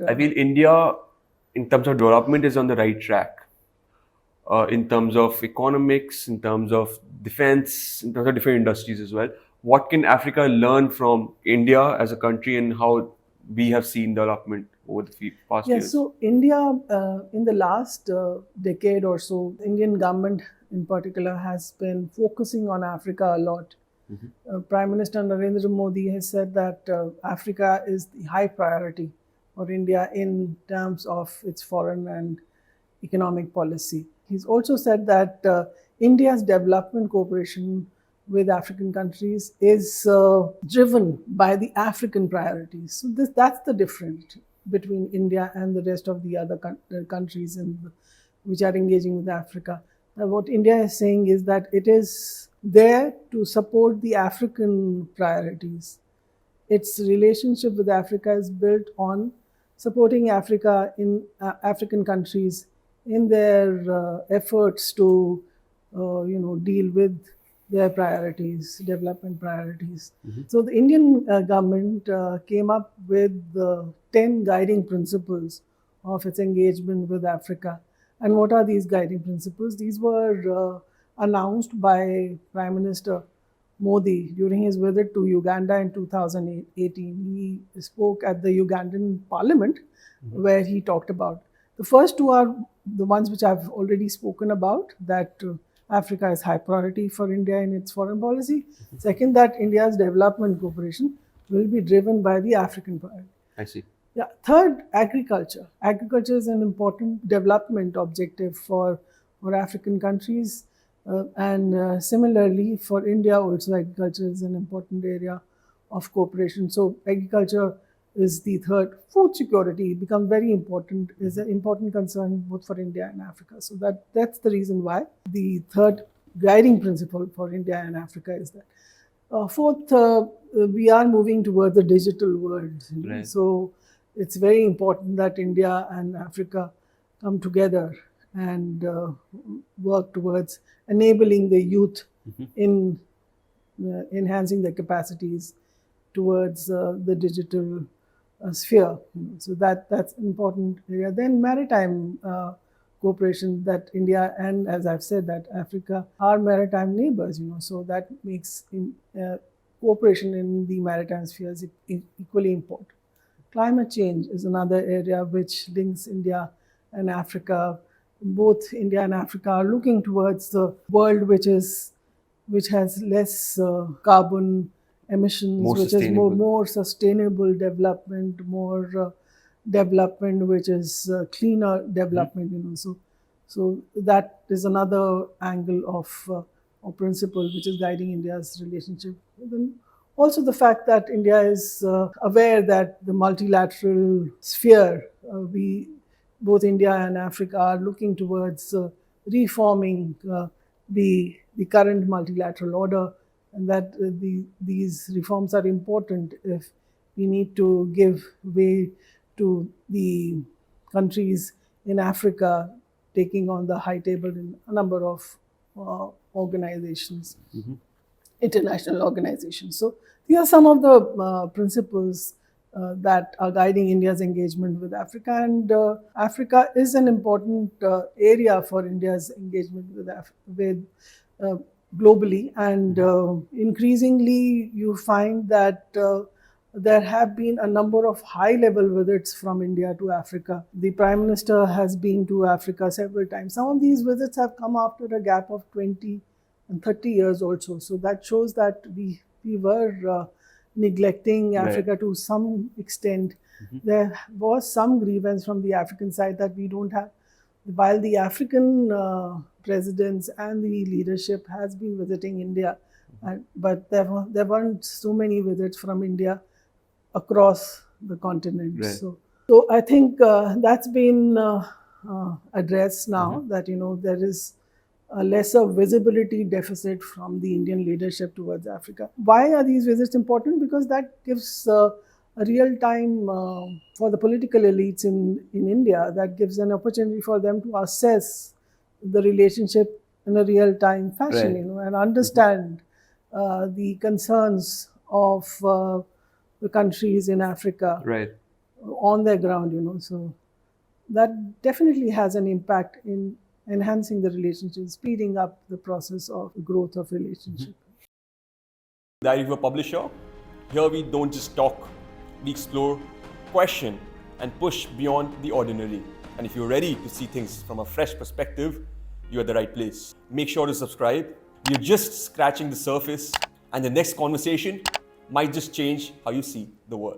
I feel India, in terms of development, is on the right track. In terms of economics, in terms of defense, in terms of different industries as well. What can Africa learn from India as a country, and how we have seen development over the past Yes, years? so India, in the last decade or so, Indian government in particular has been focusing on Africa a lot. Prime Minister Narendra Modi has said that Africa is the high priority for India in terms of its foreign and economic policy. He's also said that India's development cooperation with African countries is driven by the African priorities. So that's the difference between India and the rest of the other countries which are engaging with Africa. What India is saying is that it is there to support the African priorities. Its relationship with Africa is built on supporting Africa in African countries in their efforts to, deal with their priorities, development priorities. So the Indian government came up with 10 guiding principles of its engagement with Africa. And what are these guiding principles? These were announced by Prime Minister Modi during his visit to Uganda in 2018. He spoke at the Ugandan parliament where he talked about. The first two are the ones which I've already spoken about, that Africa is high priority for India in its foreign policy. Second, that India's development cooperation will be driven by the African priority. I see. Yeah. Third, agriculture. Agriculture is an important development objective for African countries. And similarly, for India also, agriculture is an important area of cooperation. So agriculture is the third. Food security becomes very important, is an important concern both for India and Africa. So that's the reason why the third guiding principle for India and Africa is that. Fourth, we are moving towards the digital world. Right. So it's very important that India and Africa come together and work towards enabling the youth in enhancing their capacities towards the digital sphere. So that's an important area. Then maritime cooperation, that India and, as I've said, that Africa are maritime neighbors, so that makes cooperation in the maritime sphere is equally important. Climate change is another area which links India and Africa. Both India and Africa are looking towards the world which has less carbon emissions, which is more sustainable development, more development which is cleaner development. So that is another angle of principle which is guiding India's relationship. Then also the fact that India is aware that the multilateral sphere, both India and Africa are looking towards reforming the current multilateral order, and that these reforms are important if we need to give way to the countries in Africa taking on the high table in a number of organizations, international organizations. So these are some of the principles that are guiding India's engagement with Africa. And Africa is an important area for India's engagement with globally. And increasingly, you find that there have been a number of high-level visits from India to Africa. The Prime Minister has been to Africa several times. Some of these visits have come after a gap of 20 and 30 years also. So that shows that we were neglecting Africa to some extent. There was some grievance from the African side that we don't have. While the African presidents and the leadership has been visiting India, but there weren't so many visits from India across the continent. Right. So I think that's been addressed now, that there is a lesser visibility deficit from the Indian leadership towards Africa. Why are these visits important? Because that gives a real time for the political elites in India, that gives an opportunity for them to assess the relationship in a real time fashion, and understand the concerns of the countries in Africa. Right. on their ground, you know. So that definitely has an impact in enhancing the relationship, speeding up the process of growth of relationship. Diary of a Publisher. Here we don't just talk, we explore, question, and push beyond the ordinary. And if you're ready to see things from a fresh perspective, you're at the right place. Make sure to subscribe. We're just scratching the surface, and the next conversation might just change how you see the world.